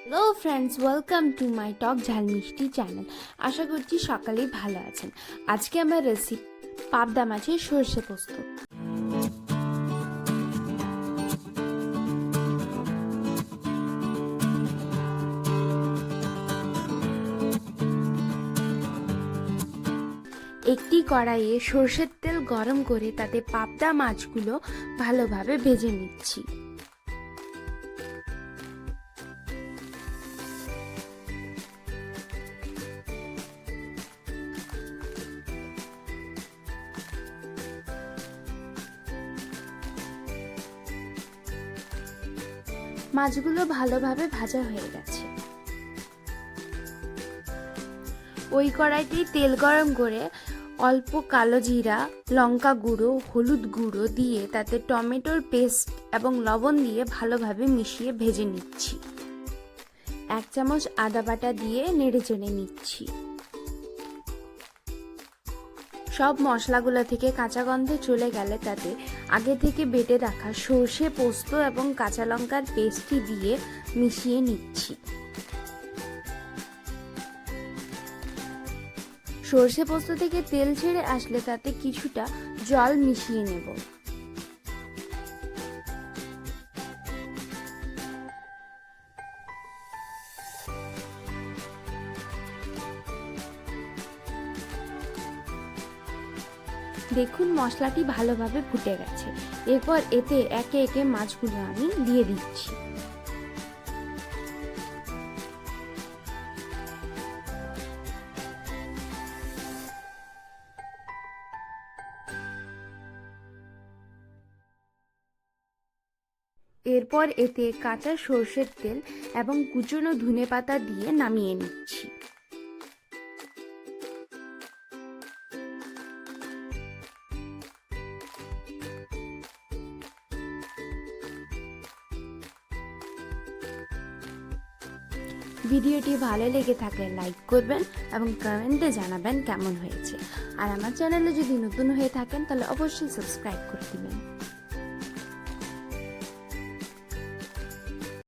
Hello friends, welcome to my টক ঝাল মিষ্টি চ্যানেল। আশা করছি সকালেই ভালো আছেন। আজকে আমার রেসিপি পাবদা মাছের সর্ষে পোস্ত। একটি কড়াইয়ে সর্ষের তেল গরম করে তাতে পাবদা মাছগুলো ভালোভাবে ভেজে নিচ্ছি। মাছগুলো ভালোভাবে ভাজা হয়ে গেছে। ওই কড়াইতেই তেল গরম করে অল্প কালো জিরা, লঙ্কা গুঁড়ো, হলুদ গুঁড়ো দিয়ে তাতে টমেটোর পেস্ট এবং লবণ দিয়ে ভালোভাবে মিশিয়ে ভেজে নিচ্ছি। 1 চামচ আদা বাটা দিয়ে নেড়ে চেড়ে নিচ্ছি। সব মশলাগুলো থেকে কাঁচা গন্ধ চলে গেলে তাতে আগে থেকে বেটে রাখা সর্ষে, পোস্ত এবং কাঁচা লঙ্কার পেস্টটি দিয়ে মিশিয়ে নিচ্ছি। সর্ষে পোস্ত থেকে তেল ছেড়ে আসলে তাতে কিছুটা জল মিশিয়ে নেব। দেখুন মশলাটি ভালোভাবে ফুটে গেছে। এরপর এতে একে একে মাছগুলো আমি দিয়ে দিচ্ছি। এরপর এতে কাঁচা সর্ষের তেল এবং কুচনো ধনেপাতা দিয়ে নামিয়ে নিচ্ছি। ভিডিওটি ভালো লেগে থাকলে লাইক করবেন এবং কমেন্টে জানাবেন কেমন হয়েছে। আর আমার চ্যানেলে যদি নতুন হয়ে থাকেন তাহলে অবশ্যই সাবস্ক্রাইব করে দিবেন।